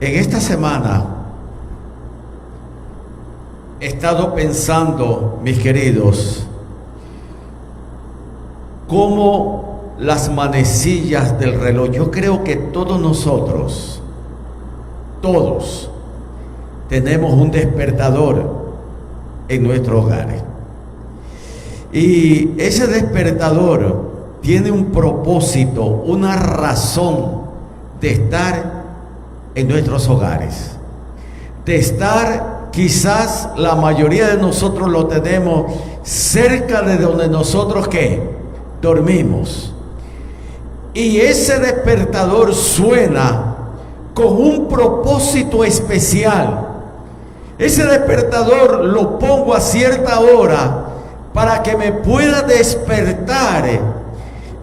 En esta semana he estado pensando, mis queridos, cómo las manecillas del reloj, yo creo que todos nosotros, todos, tenemos un despertador en nuestros hogares. Y ese despertador tiene un propósito, una razón de estar en nuestros hogares, de estar, quizás la mayoría de nosotros lo tenemos cerca de donde nosotros ¿qué? Dormimos. Y ese despertador suena con un propósito especial. Ese despertador lo pongo a cierta hora para que me pueda despertar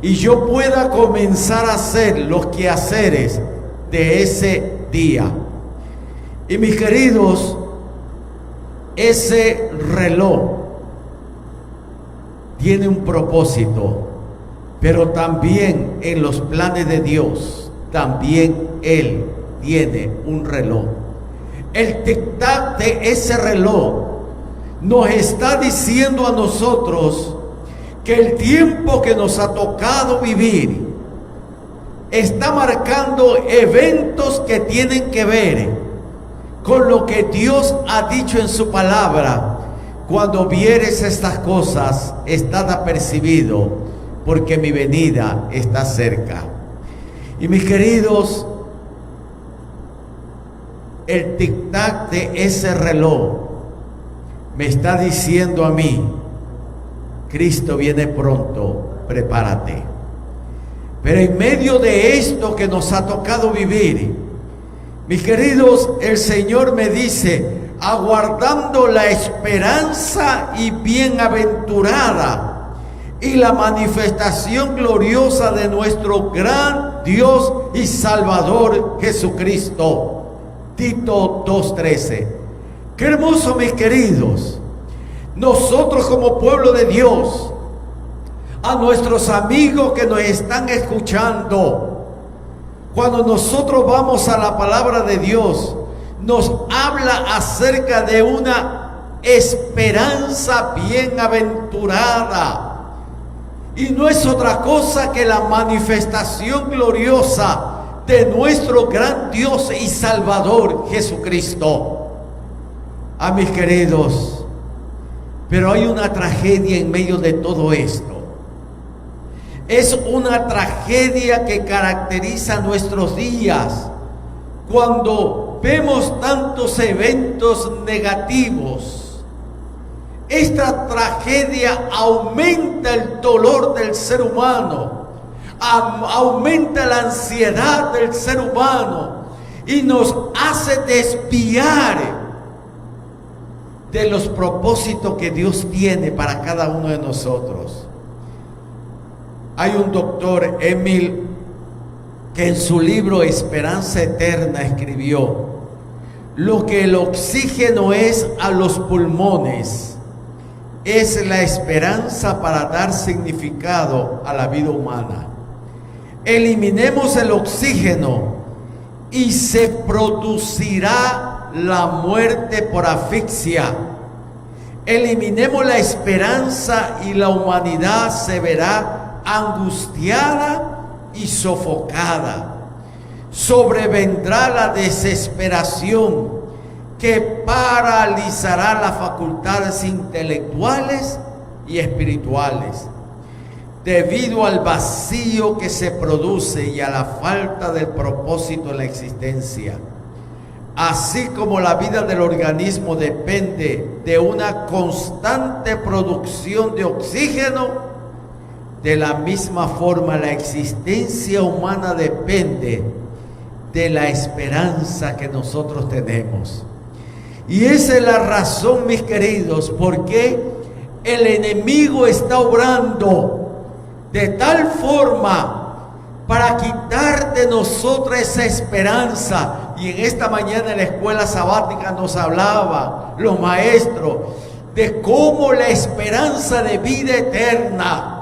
y yo pueda comenzar a hacer los quehaceres de ese día. Y mis queridos, ese reloj tiene un propósito, pero también en los planes de Dios, también Él tiene un reloj. El tic-tac de ese reloj nos está diciendo a nosotros que el tiempo que nos ha tocado vivir está marcando eventos que tienen que ver con lo que Dios ha dicho en su palabra. Cuando vieres estas cosas, estad apercibido, porque mi venida está cerca. Y mis queridos, el tic-tac de ese reloj me está diciendo a mí: Cristo viene pronto, prepárate. Pero en medio de esto que nos ha tocado vivir, mis queridos, el Señor me dice: aguardando la esperanza y bienaventurada y la manifestación gloriosa de nuestro gran Dios y Salvador Jesucristo. Tito 2:13. Qué hermoso, mis queridos. Nosotros como pueblo de Dios, a nuestros amigos que nos están escuchando, cuando nosotros vamos a la palabra de Dios, nos habla acerca de una esperanza bienaventurada. Y no es otra cosa que la manifestación gloriosa de nuestro gran Dios y Salvador Jesucristo. A mis queridos, pero hay una tragedia en medio de todo esto. Es una tragedia que caracteriza nuestros días cuando vemos tantos eventos negativos. Esta tragedia aumenta el dolor del ser humano, aumenta la ansiedad del ser humano y nos hace desviar de los propósitos que Dios tiene para cada uno de nosotros. Hay un doctor, Emil, que en su libro Esperanza Eterna escribió: lo que el oxígeno es a los pulmones, es la esperanza para dar significado a la vida humana. Eliminemos el oxígeno y se producirá la muerte por asfixia. Eliminemos la esperanza y la humanidad se verá angustiada y sofocada. Sobrevendrá la desesperación que paralizará las facultades intelectuales y espirituales. Debido al vacío que se produce y a la falta del propósito en la existencia. Así como la vida del organismo depende de una constante producción de oxígeno, de la misma forma la existencia humana depende de la esperanza que nosotros tenemos. Y esa es la razón, mis queridos, por qué el enemigo está obrando de tal forma para quitar de nosotros esa esperanza. Y en esta mañana en la escuela sabática nos hablaba los maestros de cómo la esperanza de vida eterna,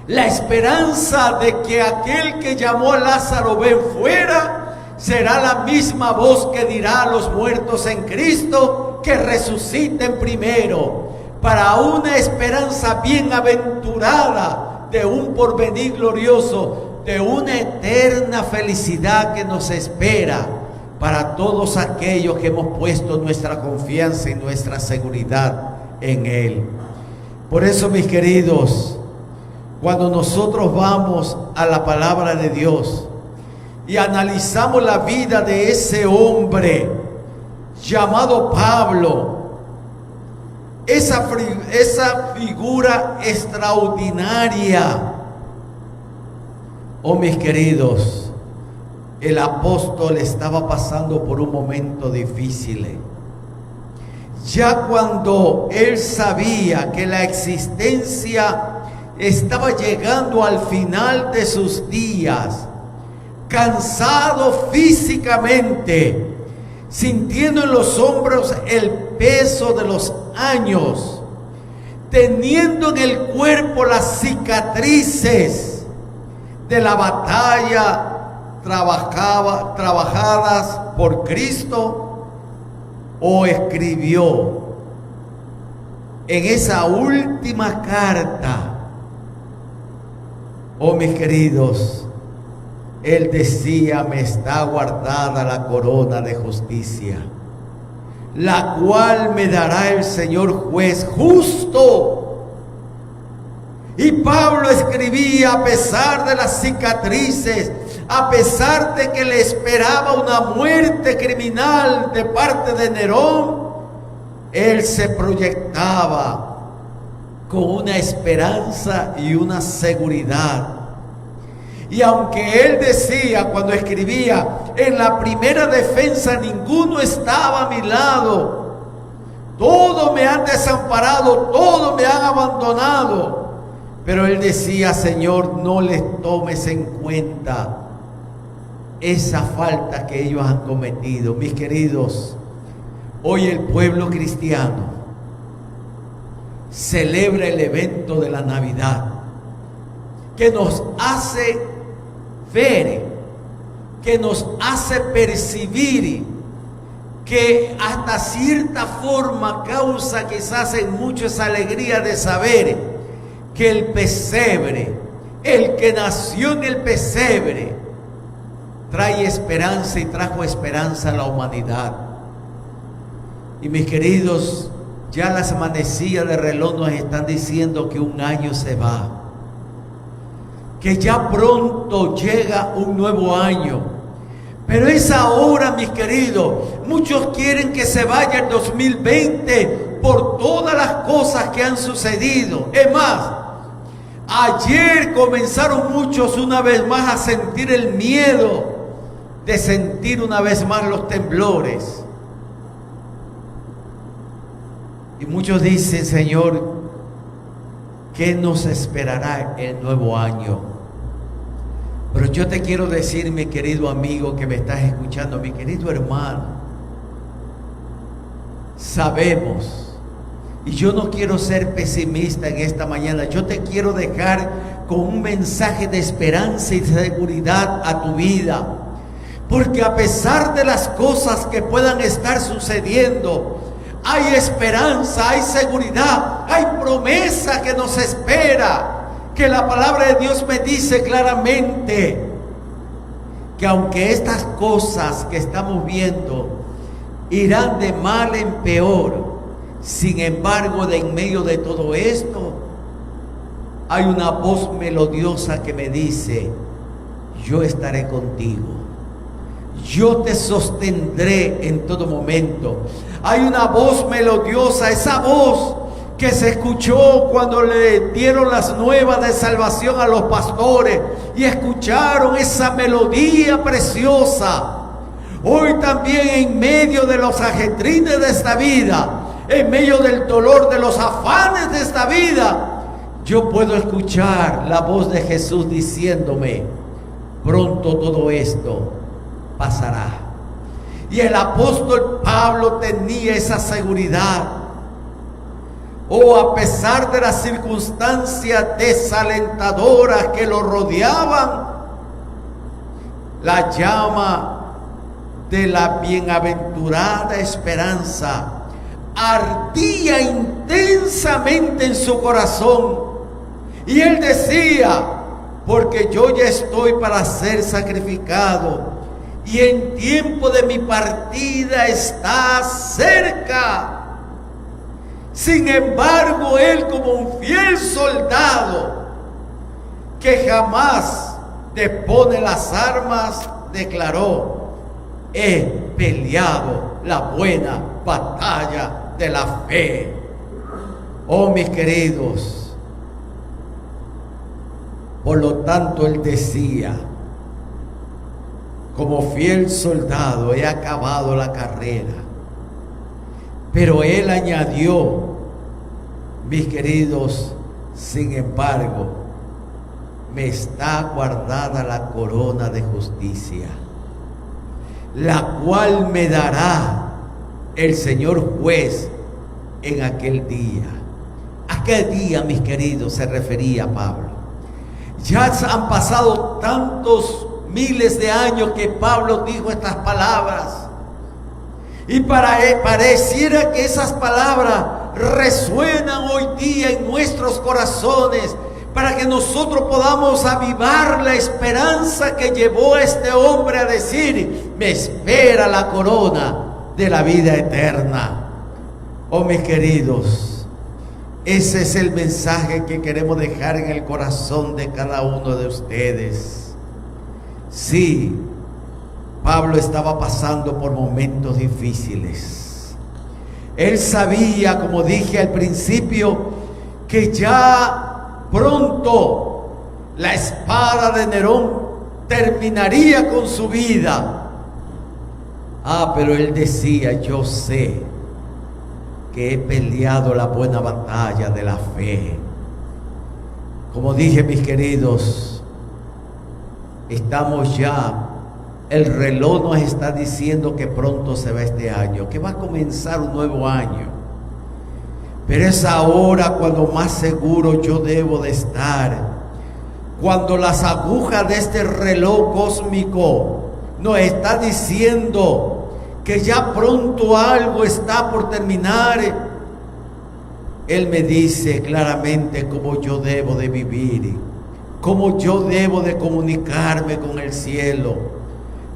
la esperanza de que aquel que llamó a Lázaro ven fuera, será la misma voz que dirá a los muertos en Cristo que resuciten primero, para una esperanza bienaventurada de un porvenir glorioso, de una eterna felicidad que nos espera para todos aquellos que hemos puesto nuestra confianza y nuestra seguridad en Él. Por eso, mis queridos, cuando nosotros vamos a la palabra de Dios y analizamos la vida de ese hombre llamado Pablo, esa figura extraordinaria, oh mis queridos, el apóstol estaba pasando por un momento difícil. Ya cuando él sabía que la existencia estaba llegando al final de sus días, cansado físicamente, sintiendo en los hombros el peso de los años, teniendo en el cuerpo las cicatrices de la batalla trabajadas por Cristo, o escribió en esa última carta, oh mis queridos, él decía: me está guardada la corona de justicia, la cual me dará el Señor juez justo. Y Pablo escribía a pesar de las cicatrices, a pesar de que le esperaba una muerte criminal de parte de Nerón, él se proyectaba con una esperanza y una seguridad. Y aunque él decía cuando escribía: en la primera defensa ninguno estaba a mi lado, todos me han desamparado, todos me han abandonado, pero él decía: Señor, no les tomes en cuenta esa falta que ellos han cometido. Mis queridos, hoy el pueblo cristiano celebra el evento de la Navidad, que nos hace ver, que nos hace percibir, que hasta cierta forma causa quizás en muchos esa alegría de saber que el pesebre, el que nació en el pesebre, trae esperanza y trajo esperanza a la humanidad. Y mis queridos, ya las manecillas de reloj nos están diciendo que un año se va, que ya pronto llega un nuevo año. Pero es ahora, mis queridos. Muchos quieren que se vaya el 2020 por todas las cosas que han sucedido. Es más, ayer comenzaron muchos una vez más a sentir el miedo de sentir una vez más los temblores. Y muchos dicen: Señor, ¿qué nos esperará el nuevo año? Pero yo te quiero decir, mi querido amigo que me estás escuchando, mi querido hermano, sabemos, y yo no quiero ser pesimista en esta mañana, yo te quiero dejar con un mensaje de esperanza y seguridad a tu vida, porque a pesar de las cosas que puedan estar sucediendo, hay esperanza, hay seguridad, hay promesa que nos espera. Que la palabra de Dios me dice claramente que aunque estas cosas que estamos viendo irán de mal en peor, sin embargo, de en medio de todo esto, hay una voz melodiosa que me dice: yo estaré contigo, yo te sostendré en todo momento. Hay una voz melodiosa, esa voz que se escuchó cuando le dieron las nuevas de salvación a los pastores y escucharon esa melodía preciosa. Hoy también, en medio de los ajetrines de esta vida, en medio del dolor, de los afanes de esta vida, yo puedo escuchar la voz de Jesús diciéndome: pronto todo esto pasará. Y el apóstol Pablo tenía esa seguridad. A pesar de las circunstancias desalentadoras que lo rodeaban, la llama de la bienaventurada esperanza ardía intensamente en su corazón. Y él decía: porque yo ya estoy para ser sacrificado, y el tiempo de mi partida está cerca. Sin embargo, él, como un fiel soldado que jamás depone las armas, declaró: he peleado la buena batalla de la fe. Oh, mis queridos, por lo tanto él decía: como fiel soldado he acabado la carrera. Pero él añadió, mis queridos, sin embargo, me está guardada la corona de justicia, la cual me dará el Señor juez en aquel día. Aquel día, mis queridos, se refería a Pablo. Ya han pasado tantos miles de años que Pablo dijo estas palabras, y pareciera que esas palabras resuenan hoy día en nuestros corazones, para que nosotros podamos avivar la esperanza que llevó a este hombre a decir: me espera la corona de la vida eterna. Oh, mis queridos, ese es el mensaje que queremos dejar en el corazón de cada uno de ustedes. Sí, Pablo estaba pasando por momentos difíciles. Él sabía, como dije al principio, que ya pronto la espada de Nerón terminaría con su vida. Pero él decía: yo sé que he peleado la buena batalla de la fe. Como dije, mis queridos, estamos ya, el reloj nos está diciendo que pronto se va este año, que va a comenzar un nuevo año. Pero es ahora cuando más seguro yo debo de estar, cuando las agujas de este reloj cósmico nos está diciendo que ya pronto algo está por terminar. Él me dice claramente cómo yo debo de vivir, cómo yo debo de comunicarme con el cielo.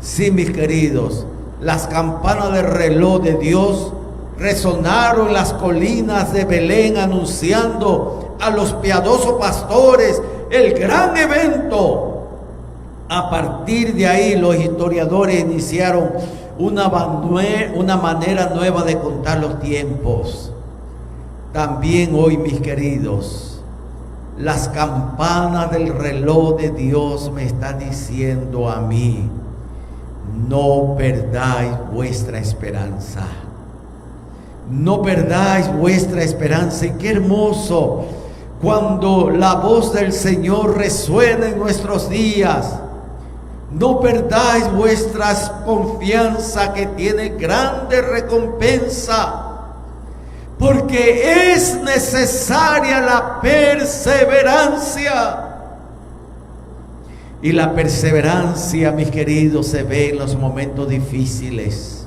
Sí, mis queridos, las campanas del reloj de Dios resonaron en las colinas de Belén, anunciando a los piadosos pastores el gran evento. A partir de ahí, los historiadores iniciaron una manera nueva de contar los tiempos. También hoy, mis queridos, las campanas del reloj de Dios me están diciendo a mí: no perdáis vuestra esperanza. No perdáis vuestra esperanza. Y qué hermoso cuando la voz del Señor resuena en nuestros días. No perdáis vuestra confianza, que tiene grande recompensa, porque es necesaria la perseverancia. Y la perseverancia, mis queridos, se ve en los momentos difíciles,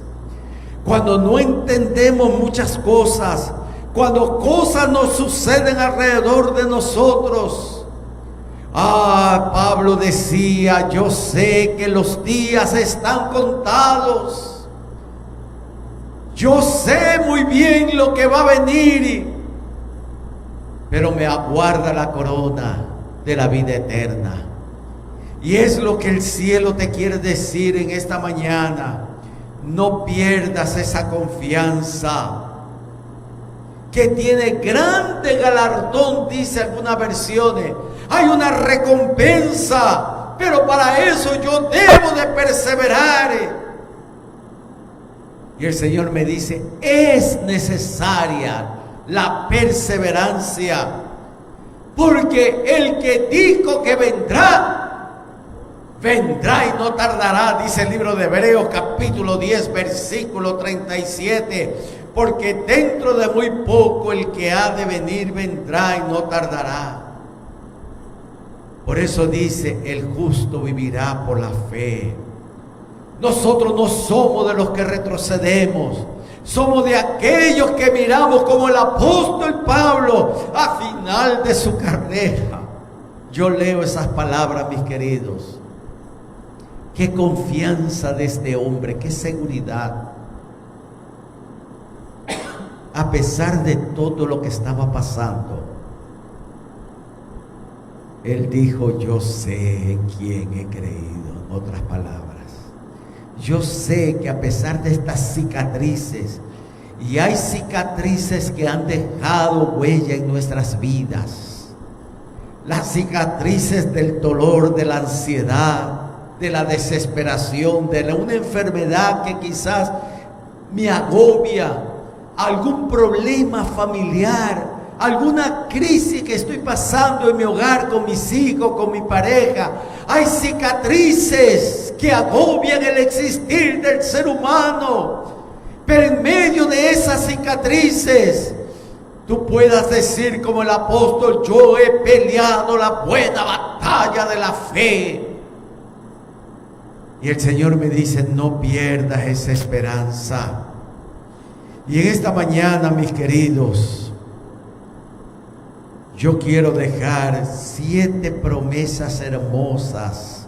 cuando no entendemos muchas cosas, cuando cosas nos suceden alrededor de nosotros. Pablo decía: yo sé que los días están contados, yo sé muy bien lo que va a venir, pero me aguarda la corona de la vida eterna. Y es lo que el cielo te quiere decir en esta mañana: no pierdas esa confianza, que tiene grande galardón. Dice algunas versiones: hay una recompensa, pero para eso yo debo de perseverar. Y el Señor me dice: es necesaria la perseverancia, porque el que dijo que vendrá, vendrá y no tardará. Dice el libro de Hebreos capítulo 10 versículo 37: porque dentro de muy poco el que ha de venir vendrá y no tardará. Por eso dice: el justo vivirá por la fe. Nosotros no somos de los que retrocedemos. Somos de aquellos que miramos como el apóstol Pablo a final de su carrera. Yo leo esas palabras, mis queridos. Qué confianza de este hombre, qué seguridad. A pesar de todo lo que estaba pasando, él dijo: yo sé en quién he creído. En otras palabras, yo sé que a pesar de estas cicatrices, y hay cicatrices que han dejado huella en nuestras vidas, las cicatrices del dolor, de la ansiedad, de la desesperación, de una enfermedad que quizás me agobia, algún problema familiar, alguna crisis que estoy pasando en mi hogar, con mis hijos, con mi pareja. Hay cicatrices que agobian el existir del ser humano, pero en medio de esas cicatrices tú puedas decir como el apóstol: yo he peleado la buena batalla de la fe. Y el Señor me dice: no pierdas esa esperanza. Y en esta mañana, mis queridos, yo quiero dejar 7 promesas hermosas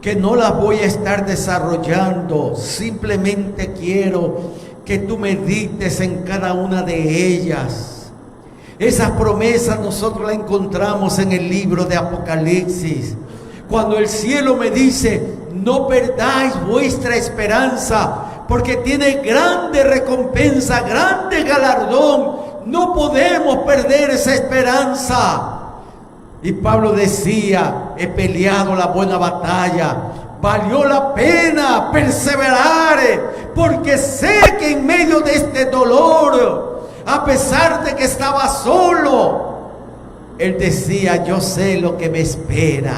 que no las voy a estar desarrollando. Simplemente quiero que tú medites en cada una de ellas. Esas promesas nosotros las encontramos en el libro de Apocalipsis, cuando el cielo me dice: no perdáis vuestra esperanza, porque tiene grande recompensa, grande galardón. No podemos perder esa esperanza. Y Pablo decía: he peleado la buena batalla, valió la pena perseverar, porque sé que en medio de este dolor, a pesar de que estaba solo, él decía: yo sé lo que me espera.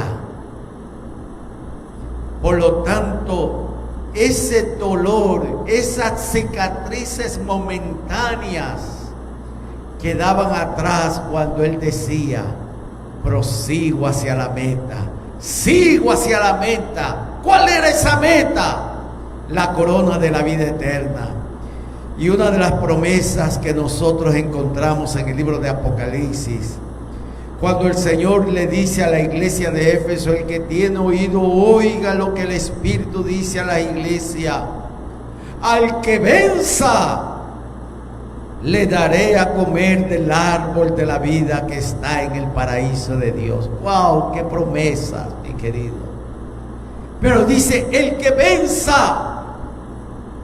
Por lo tanto, ese dolor, esas cicatrices momentáneas quedaban atrás cuando él decía: prosigo hacia la meta, sigo hacia la meta. ¿Cuál era esa meta? La corona de la vida eterna. Y una de las promesas que nosotros encontramos en el libro de Apocalipsis, cuando el Señor le dice a la iglesia de Éfeso: el que tiene oído, oiga lo que el Espíritu dice a la iglesia. Al que venza, le daré a comer del árbol de la vida que está en el paraíso de Dios. ¡Wow! ¡Qué promesa, mi querido! Pero dice: el que venza.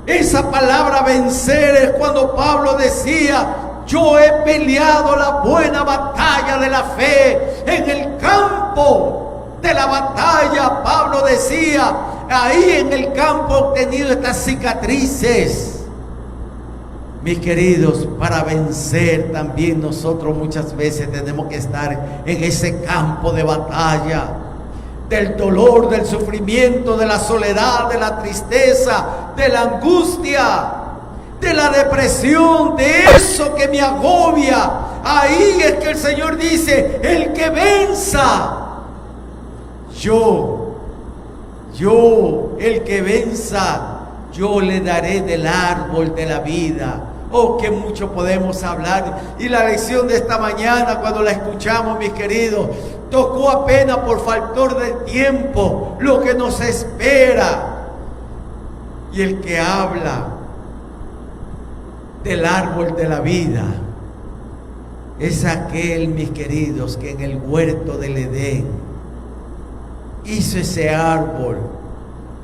Esa palabra vencer es cuando Pablo decía: yo he peleado la buena batalla de la fe. En el campo de la batalla, Pablo decía, ahí en el campo he obtenido estas cicatrices. Mis queridos, para vencer también nosotros muchas veces tenemos que estar en ese campo de batalla, del dolor, del sufrimiento, de la soledad, de la tristeza, de la angustia, de la depresión, de eso que me agobia. Ahí es que el Señor dice: el que venza, el que venza, yo le daré del árbol de la vida. Oh, que mucho podemos hablar. Y la lección de esta mañana, cuando la escuchamos, mis queridos, tocó apenas por factor del tiempo lo que nos espera. Y el que habla del árbol de la vida es aquel, mis queridos, que en el huerto del Edén hizo ese árbol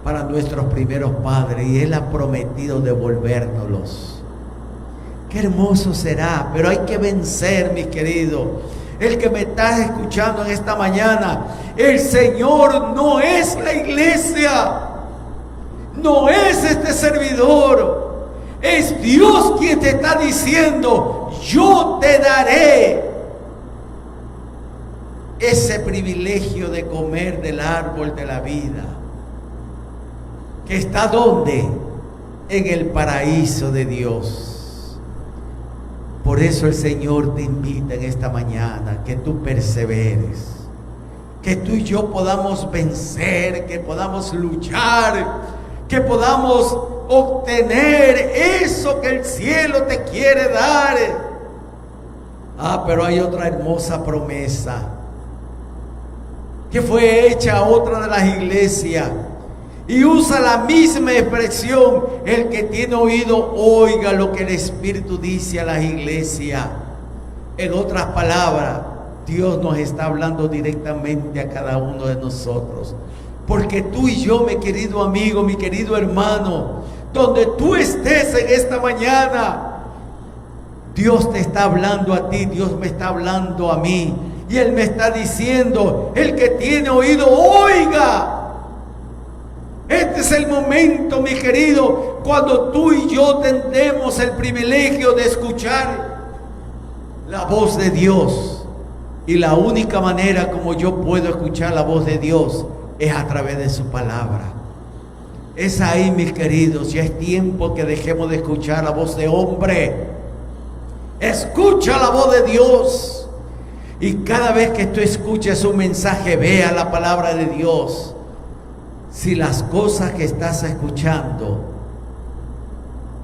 para nuestros primeros padres, y Él ha prometido devolvérnoslos. Qué hermoso será, pero hay que vencer, mis queridos. El que me estás escuchando en esta mañana, el Señor no es la iglesia, no es este servidor, es Dios quien te está diciendo: yo te daré ese privilegio de comer del árbol de la vida, que está ¿dónde? En el paraíso de Dios. Por eso el Señor te invita en esta mañana que tú perseveres, que tú y yo podamos vencer, que podamos luchar, que podamos obtener eso que el cielo te quiere dar. Pero hay otra hermosa promesa que fue hecha a otra de las iglesias y usa la misma expresión: el que tiene oído oiga lo que el Espíritu dice a las iglesias. En otras palabras, Dios nos está hablando directamente a cada uno de nosotros, porque tú y yo, mi querido amigo, mi querido hermano, donde tú estés en esta mañana, Dios te está hablando a ti, Dios me está hablando a mí, y Él me está diciendo: el que tiene oído, oiga. Este es el momento, mi querido, cuando tú y yo tendremos el privilegio de escuchar la voz de Dios. Y la única manera como yo puedo escuchar la voz de Dios es a través de su palabra. Es ahí, mis queridos, ya es tiempo que dejemos de escuchar la voz de hombre. Escucha la voz de Dios. Y cada vez que tú escuches un mensaje, vea la palabra de Dios. Si las cosas que estás escuchando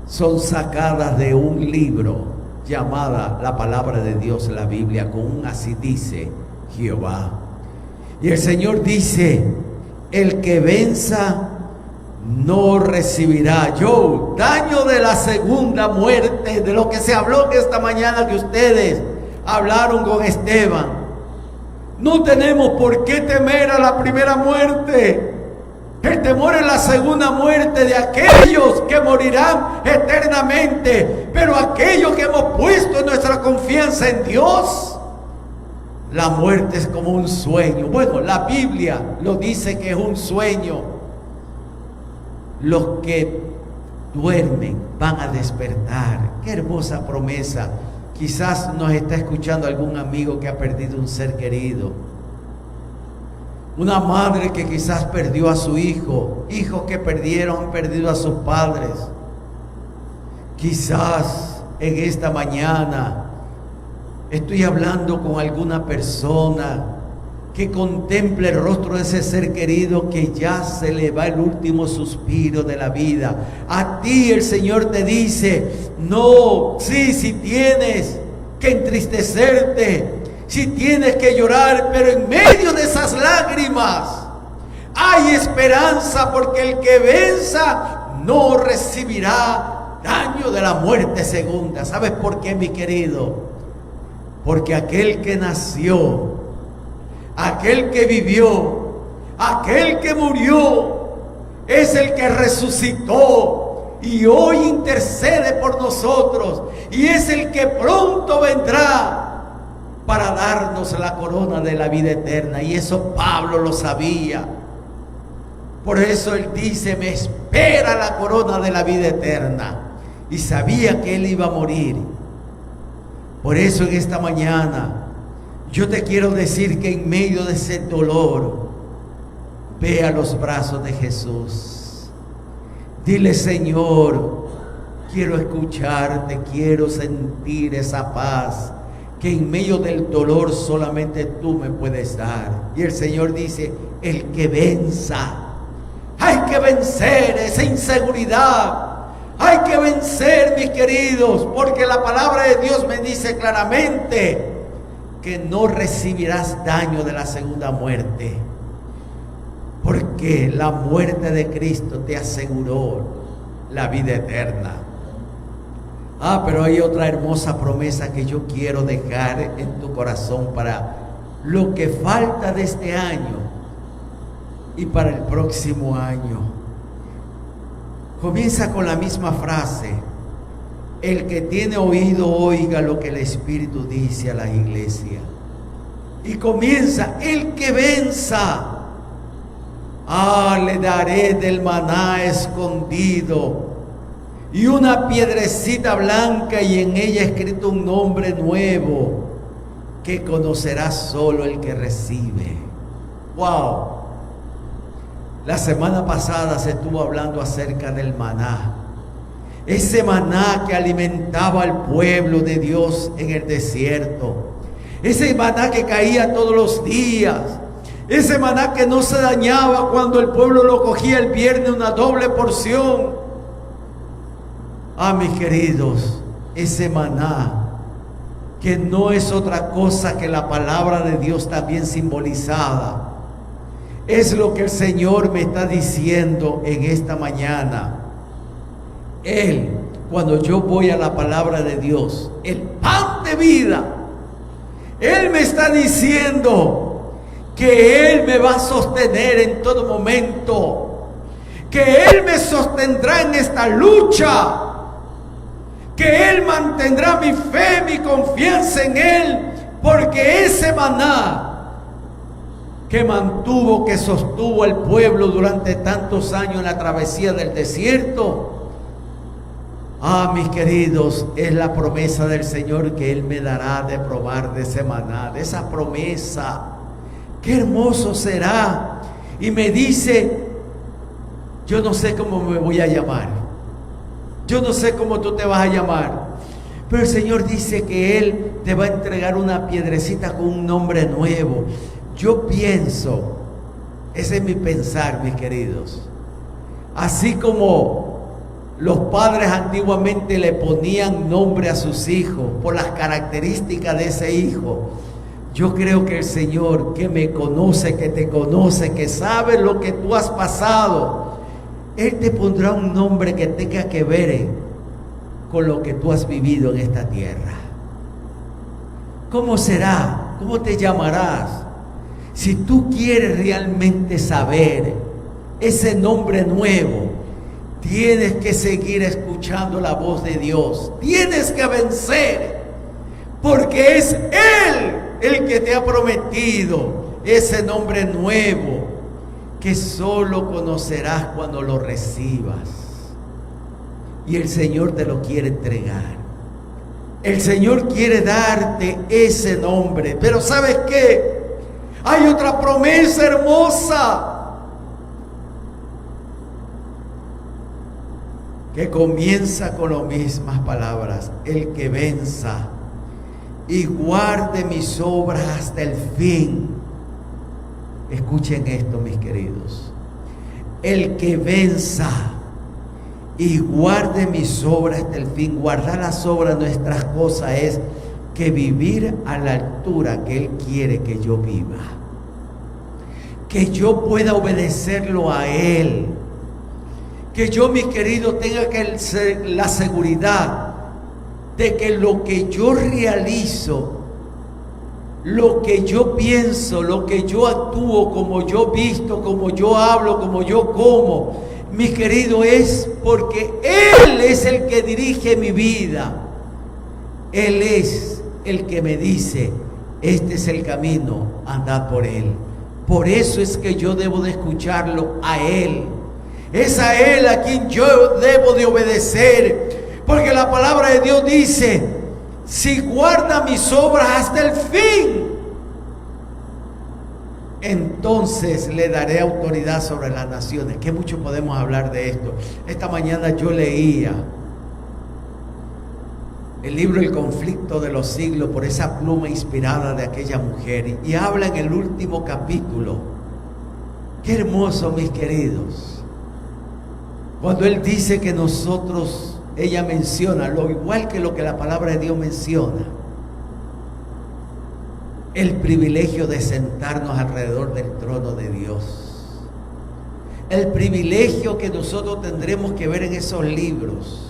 son sacadas de un libro llamada la palabra de Dios, la Biblia, con un así dice Jehová. Y el Señor dice: el que venza no recibirá daño de la segunda muerte, de lo que se habló que esta mañana que ustedes hablaron con Esteban. No tenemos por qué temer a la primera muerte. El temor es la segunda muerte de aquellos que morirán eternamente. Pero aquellos que hemos puesto nuestra confianza en Dios, la muerte es como un sueño. Bueno, la Biblia lo dice que es un sueño. Los que duermen van a despertar. Qué hermosa promesa. Quizás nos está escuchando algún amigo que ha perdido un ser querido. Una madre que quizás perdió a su hijo. Hijos que han perdido a sus padres. Quizás en esta mañana estoy hablando con alguna persona que contemple el rostro de ese ser querido que ya se le va el último suspiro de la vida. A ti el Señor te dice: no, si tienes que entristecerte, si tienes que llorar, pero en medio de esas lágrimas hay esperanza, porque el que venza no recibirá daño de la muerte segunda. ¿Sabes por qué, mi querido? Porque aquel que nació, aquel que vivió, aquel que murió, es el que resucitó y hoy intercede por nosotros, y es el que pronto vendrá para darnos la corona de la vida eterna. Y eso Pablo lo sabía. Por eso él dice: me espera la corona de la vida eterna. Y sabía que él iba a morir. Por eso en esta mañana yo te quiero decir que en medio de ese dolor, ve a los brazos de Jesús. Dile: Señor, quiero escucharte, quiero sentir esa paz que en medio del dolor solamente tú me puedes dar. Y el Señor dice: el que venza. Hay que vencer esa inseguridad. Hay que vencer, mis queridos, porque la palabra de Dios me dice claramente que no recibirás daño de la segunda muerte, porque la muerte de Cristo te aseguró la vida eterna. Pero hay otra hermosa promesa que yo quiero dejar en tu corazón para lo que falta de este año y para el próximo año. Comienza con la misma frase: el que tiene oído oiga lo que el Espíritu dice a la iglesia. Y comienza: el que venza, le daré del maná escondido y una piedrecita blanca, y en ella escrito un nombre nuevo que conocerá solo el que recibe. ¡Wow! La semana pasada se estuvo hablando acerca del maná. Ese maná que alimentaba al pueblo de Dios en el desierto. Ese maná que caía todos los días. Ese maná que no se dañaba cuando el pueblo lo cogía el viernes, una doble porción. Mis queridos, ese maná que no es otra cosa que la palabra de Dios también simbolizada, es lo que el Señor me está diciendo en esta mañana. Él, cuando yo voy a la palabra de Dios, el pan de vida, Él me está diciendo que Él me va a sostener en todo momento, que Él me sostendrá en esta lucha, que Él mantendrá mi fe, mi confianza en Él, porque ese maná que mantuvo, que sostuvo al pueblo durante tantos años en la travesía del desierto, mis queridos, es la promesa del Señor que Él me dará de probar de ese maná, de esa promesa. Qué hermoso será. Y me dice, yo no sé cómo me voy a llamar, yo no sé cómo tú te vas a llamar, pero el Señor dice que Él te va a entregar una piedrecita con un nombre nuevo. Yo pienso, ese es mi pensar, mis queridos, así como los padres antiguamente le ponían nombre a sus hijos por las características de ese hijo, yo creo que el Señor, que me conoce, que te conoce, que sabe lo que tú has pasado, Él te pondrá un nombre que tenga que ver con lo que tú has vivido en esta tierra. ¿Cómo será? ¿Cómo te llamarás? Si tú quieres realmente saber ese nombre nuevo, tienes que seguir escuchando la voz de Dios. Tienes que vencer, porque es Él el que te ha prometido ese nombre nuevo, que solo conocerás cuando lo recibas. Y el Señor te lo quiere entregar. El Señor quiere darte ese nombre. Pero ¿sabes qué? Hay otra promesa hermosa que comienza con las mismas palabras: el que venza y guarde mis obras hasta el fin. Escuchen esto, mis queridos. El que venza y guarde mis obras hasta el fin. Guardar las obras, nuestras cosas, es que vivir a la altura que Él quiere que yo viva, que yo pueda obedecerlo a Él, que yo, mis queridos, tenga la seguridad de que lo que yo realizo, lo que yo pienso, lo que yo actúo, como yo visto, como yo hablo, como yo como, mis queridos, es porque Él es el que dirige mi vida. Él es el que me dice: este es el camino, andad por él. Por eso es que yo debo de escucharlo a Él. Es a Él a quien yo debo de obedecer, porque la palabra de Dios dice: si guarda mis obras hasta el fin, entonces le daré autoridad sobre las naciones. Que mucho podemos hablar de esto. Esta mañana yo leía el libro El conflicto de los siglos por esa pluma inspirada de aquella mujer, y habla en el último capítulo. Qué hermoso, mis queridos, cuando él dice que nosotros, ella menciona lo igual que lo que la palabra de Dios menciona, el privilegio de sentarnos alrededor del trono de Dios, el privilegio que nosotros tendremos que ver en esos libros.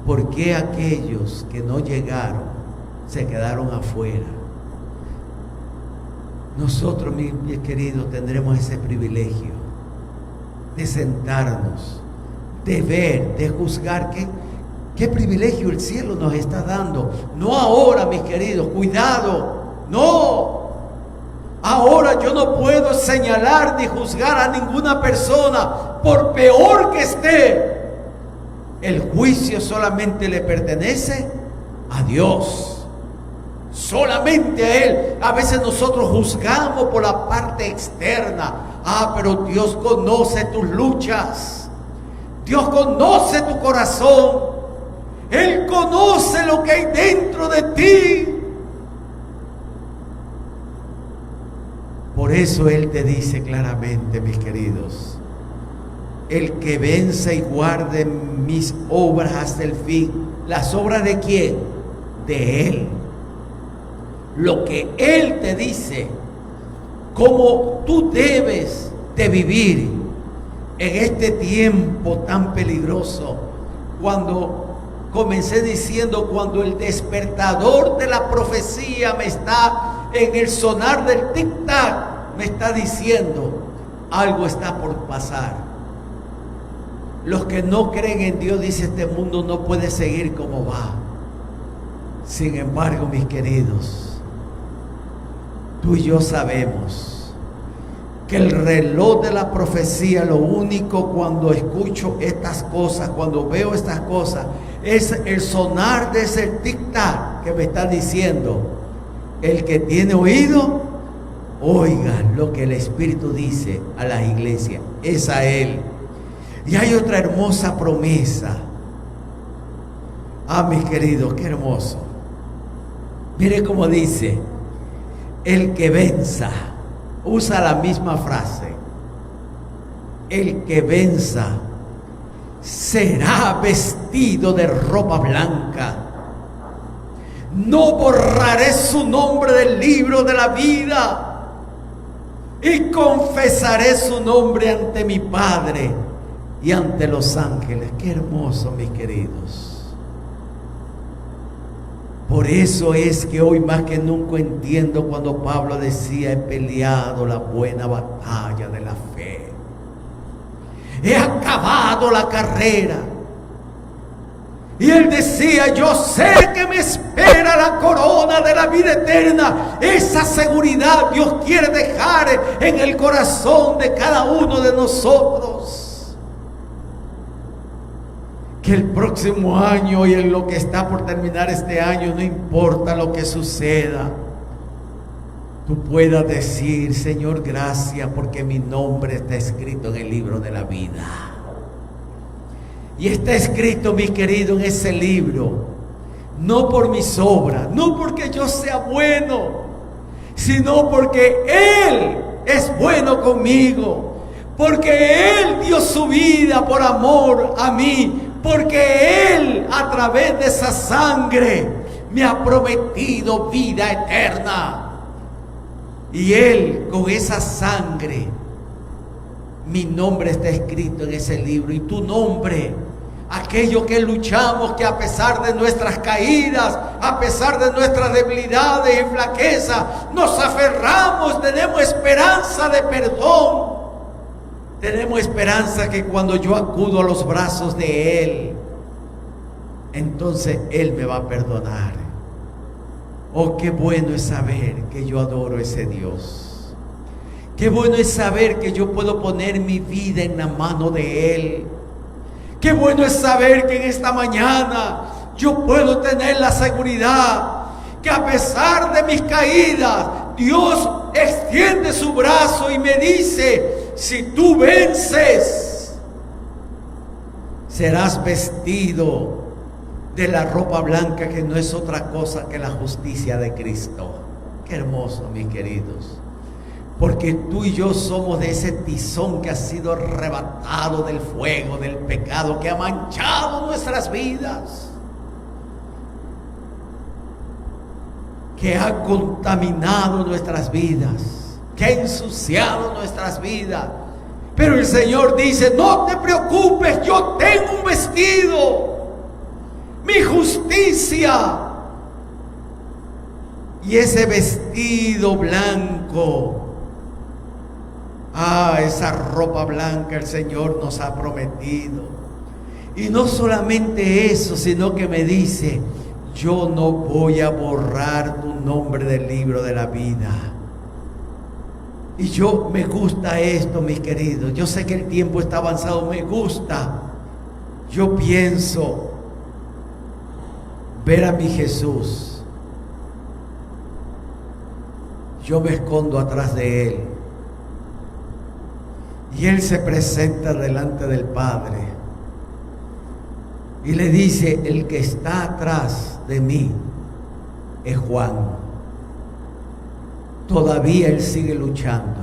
¿Por qué aquellos que no llegaron se quedaron afuera? Nosotros, mis queridos, tendremos ese privilegio de sentarnos, de ver, de juzgar. ¿Qué privilegio el cielo nos está dando? No ahora, mis queridos, cuidado, no. Ahora yo no puedo señalar ni juzgar a ninguna persona, por peor que esté. El juicio solamente le pertenece a Dios, solamente a Él. A veces nosotros juzgamos por la parte externa. Pero Dios conoce tus luchas, Dios conoce tu corazón, Él conoce lo que hay dentro de ti. Por eso Él te dice claramente, mis queridos, el que venza y guarde mis obras hasta el fin. ¿Las obras de quién? De Él. Lo que Él te dice, cómo tú debes de vivir en este tiempo tan peligroso. Cuando comencé diciendo, cuando el despertador de la profecía me está en el sonar del tic-tac, me está diciendo, algo está por pasar. Los que no creen en Dios, dice, este mundo no puede seguir como va. Sin embargo, mis queridos, tú y yo sabemos que el reloj de la profecía, lo único cuando escucho estas cosas, cuando veo estas cosas, es el sonar de ese tic-tac que me está diciendo, el que tiene oído, oiga lo que el Espíritu dice a las iglesias. Es a Él. Y hay otra hermosa promesa. Mis queridos, qué hermoso. Mire cómo dice, el que venza, usa la misma frase, el que venza será vestido de ropa blanca. No borraré su nombre del libro de la vida y confesaré su nombre ante mi Padre y ante los ángeles. Qué hermoso, mis queridos. Por eso es que hoy más que nunca entiendo cuando Pablo decía, he peleado la buena batalla de la fe, he acabado la carrera. Y él decía, yo sé que me espera la corona de la vida eterna. Esa seguridad Dios quiere dejar en el corazón de cada uno de nosotros. Que el próximo año y en lo que está por terminar este año, no importa lo que suceda, tú puedas decir, Señor, gracias porque mi nombre está escrito en el libro de la vida. Y está escrito, mi querido, en ese libro, no por mis obras, no porque yo sea bueno, sino porque Él es bueno conmigo, porque Él dio su vida por amor a mí, porque Él a través de esa sangre me ha prometido vida eterna. Y Él con esa sangre, mi nombre está escrito en ese libro. Y tu nombre, aquello que luchamos, que a pesar de nuestras caídas, a pesar de nuestras debilidades y flaquezas, nos aferramos, tenemos esperanza de perdón. Tenemos esperanza que cuando yo acudo a los brazos de Él, entonces Él me va a perdonar. Oh, qué bueno es saber que yo adoro a ese Dios. Qué bueno es saber que yo puedo poner mi vida en la mano de Él. Qué bueno es saber que en esta mañana yo puedo tener la seguridad que a pesar de mis caídas, Dios extiende su brazo y me dice, si tú vences, serás vestido de la ropa blanca, que no es otra cosa que la justicia de Cristo. Qué hermoso, mis queridos. Porque tú y yo somos de ese tizón que ha sido arrebatado del fuego, del pecado, que ha manchado nuestras vidas, que ha contaminado nuestras vidas, que ha ensuciado nuestras vidas. Pero el Señor dice, no te preocupes, yo tengo un vestido, mi justicia. Y ese vestido blanco, esa ropa blanca el Señor nos ha prometido. Y no solamente eso, sino que me dice, yo no voy a borrar tu nombre del libro de la vida. Y yo me gusta esto, mis queridos. Yo sé que el tiempo está avanzado, me gusta. Yo pienso ver a mi Jesús. Yo me escondo atrás de Él. Y Él se presenta delante del Padre. Y le dice, el que está atrás de mí es Juan. todavía Él sigue luchando.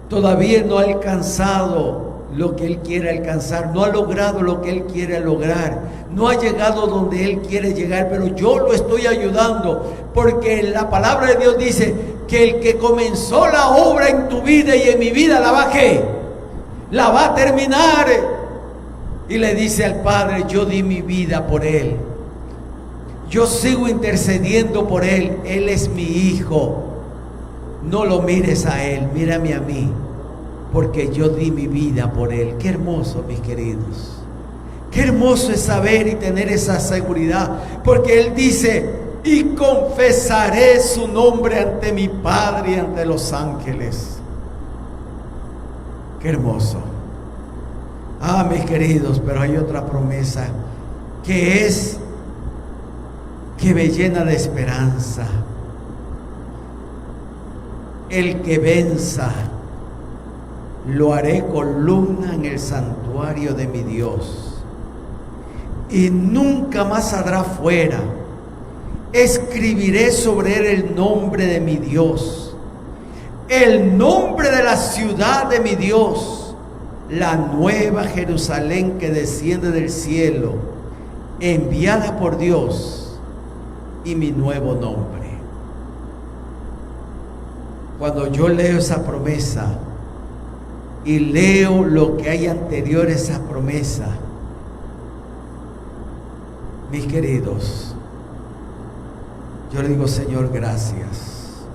Todavía no ha alcanzado lo que Él quiere alcanzar, no ha logrado lo que Él quiere lograr, no ha llegado donde Él quiere llegar, pero yo lo estoy ayudando, porque la palabra de Dios dice que el que comenzó la obra en tu vida y en mi vida, ¿la va a qué? La va a terminar. Y le dice al Padre, yo di mi vida por Él, yo sigo intercediendo por Él, Él es mi hijo. No lo mires a Él, mírame a mí, porque yo di mi vida por Él. Qué hermoso, mis queridos. Qué hermoso es saber y tener esa seguridad, porque Él dice, y confesaré su nombre ante mi Padre y ante los ángeles. Qué hermoso. Mis queridos, pero hay otra promesa que me llena de esperanza. El que venza, lo haré columna en el santuario de mi Dios, y nunca más saldrá fuera. Escribiré sobre él el nombre de mi Dios, el nombre de la ciudad de mi Dios, la nueva Jerusalén que desciende del cielo, enviada por Dios, y mi nuevo nombre. Cuando yo leo esa promesa y leo lo que hay anterior a esa promesa, mis queridos, yo le digo, Señor, gracias,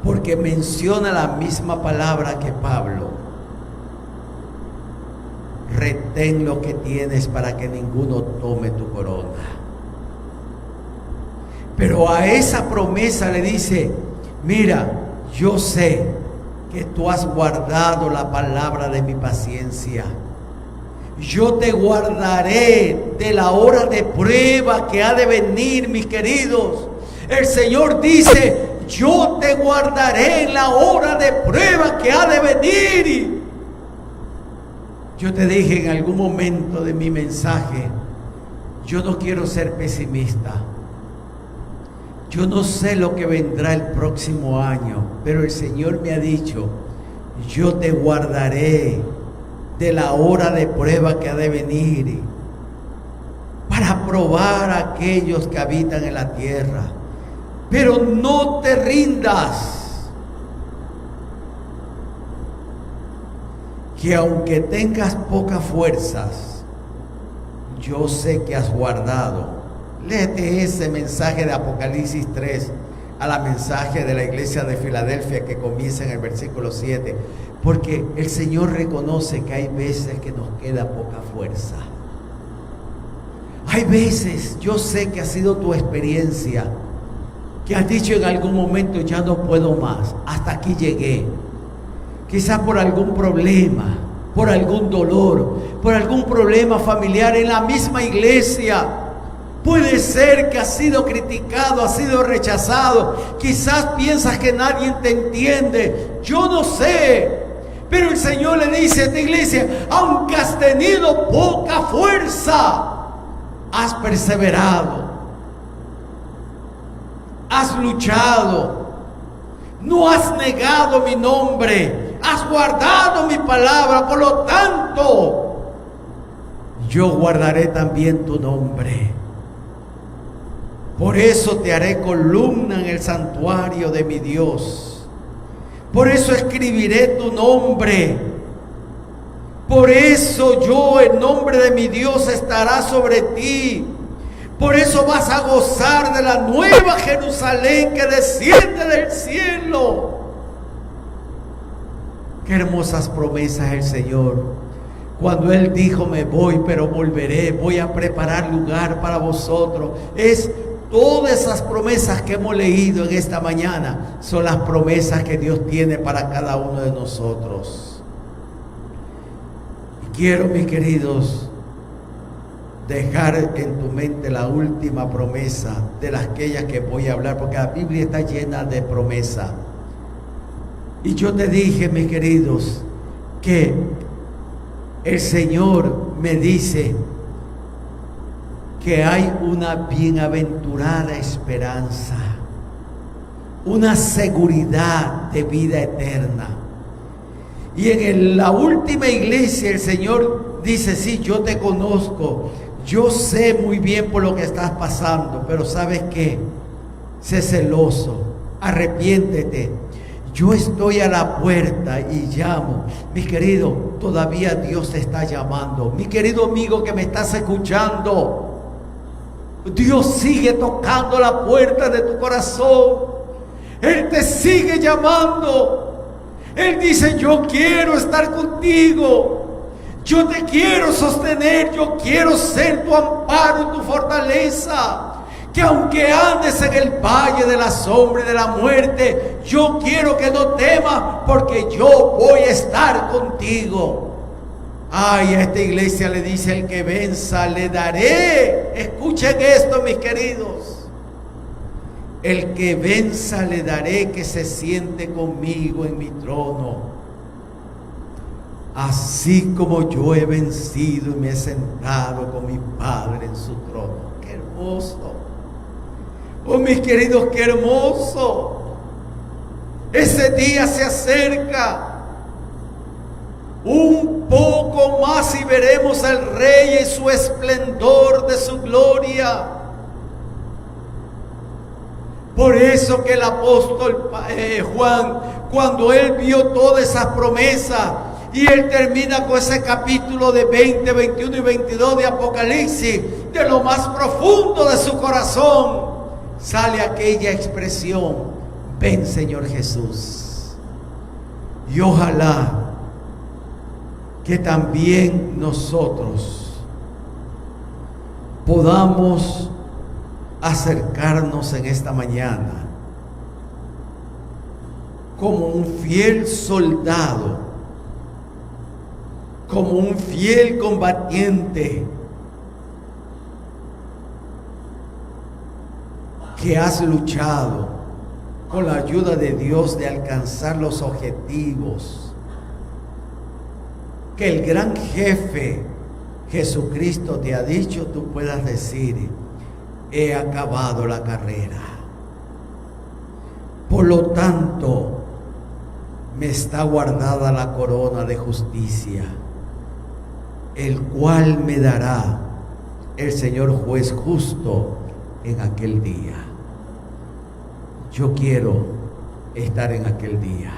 porque menciona la misma palabra que Pablo: retén lo que tienes para que ninguno tome tu corona. Pero a esa promesa le dice, mira, yo sé que tú has guardado la palabra de mi paciencia. Yo te guardaré de la hora de prueba que ha de venir, mis queridos. El Señor dice, yo te guardaré en la hora de prueba que ha de venir. Yo te dije en algún momento de mi mensaje, yo no quiero ser pesimista. Yo no sé lo que vendrá el próximo año, pero el Señor me ha dicho, yo te guardaré de la hora de prueba que ha de venir, para probar a aquellos que habitan en la tierra. Pero no te rindas, que aunque tengas pocas fuerzas, yo sé que has guardado. Léete ese mensaje de Apocalipsis 3 a la mensaje de la iglesia de Filadelfia que comienza en el versículo 7, porque el Señor reconoce que hay veces que nos queda poca fuerza. Hay veces, yo sé que ha sido tu experiencia, que has dicho en algún momento, ya no puedo más, hasta aquí llegué. Quizás por algún problema, por algún dolor, por algún problema familiar en la misma iglesia. Puede ser que has sido criticado, has sido rechazado. Quizás piensas que nadie te entiende. Yo no sé. Pero el Señor le dice a esta iglesia, aunque has tenido poca fuerza, has perseverado, has luchado, no has negado mi nombre, has guardado mi palabra. Por lo tanto, yo guardaré también tu nombre. Por eso te haré columna en el santuario de mi Dios. Por eso escribiré tu nombre. Por eso yo, el nombre de mi Dios, estará sobre ti. Por eso vas a gozar de la nueva Jerusalén que desciende del cielo. Qué hermosas promesas el Señor. Cuando Él dijo, me voy, pero volveré, voy a preparar lugar para vosotros. Todas esas promesas que hemos leído en esta mañana son las promesas que Dios tiene para cada uno de nosotros. Y quiero, mis queridos, dejar en tu mente la última promesa de las aquellas que voy a hablar, porque la Biblia está llena de promesas. Y yo te dije, mis queridos, que el Señor me dice que hay una bienaventurada esperanza. una seguridad de vida eterna. Y en la última iglesia el Señor dice, sí, yo te conozco, yo sé muy bien por lo que estás pasando, pero ¿sabes qué? Sé celoso, arrepiéntete. Yo estoy a la puerta y llamo. Mi querido, todavía Dios te está llamando. Mi querido amigo que me estás escuchando, Dios sigue tocando la puerta de tu corazón. Él te sigue llamando. Él dice, yo quiero estar contigo. Yo te quiero sostener. Yo quiero ser tu amparo y tu fortaleza. Que aunque andes en el valle de la sombra y de la muerte, yo quiero que no temas, porque yo voy a estar contigo. Ay, a esta iglesia le dice, el que venza le daré. Escuchen esto, mis queridos. El que venza le daré que se siente conmigo en mi trono, así como yo he vencido y me he sentado con mi Padre en su trono. ¡Qué hermoso! Oh, mis queridos, qué hermoso. Ese día se acerca. Un poco más y veremos al Rey y su esplendor de su gloria. Por eso que el apóstol Juan, cuando él vio todas esas promesas, y él termina con ese capítulo de 20, 21 y 22 de Apocalipsis, de lo más profundo de su corazón, sale aquella expresión, ven Señor Jesús. Y ojalá que también nosotros podamos acercarnos en esta mañana como un fiel soldado, como un fiel combatiente, que has luchado con la ayuda de Dios de alcanzar los objetivos que el gran jefe Jesucristo te ha dicho. Tú puedas decir, he acabado la carrera. Por lo tanto, me está guardada la corona de justicia, el cual me dará el Señor juez justo en aquel día. Yo quiero estar en aquel día.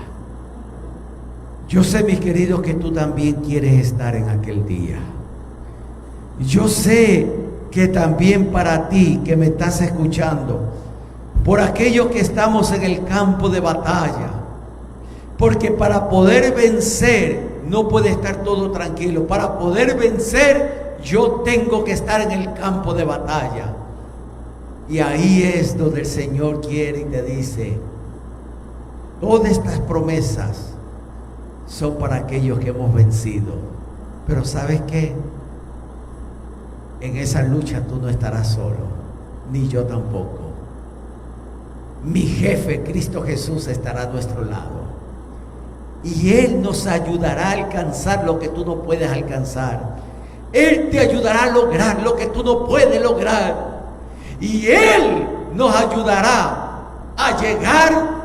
Yo sé, mis queridos, que tú también quieres estar en aquel día. Yo sé que también para ti que me estás escuchando, por aquellos que estamos en el campo de batalla, porque para poder vencer no puede estar todo tranquilo. Para poder vencer yo tengo que estar en el campo de batalla. Y ahí es donde el Señor quiere y te dice, todas estas promesas son para aquellos que hemos vencido. Pero ¿sabes qué? En esa lucha tú no estarás solo, ni yo tampoco. Mi jefe, Cristo Jesús, estará a nuestro lado. Y Él nos ayudará a alcanzar lo que tú no puedes alcanzar. Él te ayudará a lograr lo que tú no puedes lograr. Y Él nos ayudará a llegar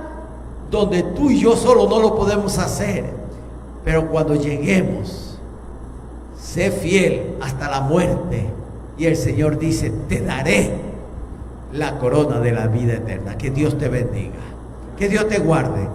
donde tú y yo solo no lo podemos hacer. Pero cuando lleguemos, sé fiel hasta la muerte. Y el Señor dice, te daré la corona de la vida eterna. Que Dios te bendiga. Que Dios te guarde.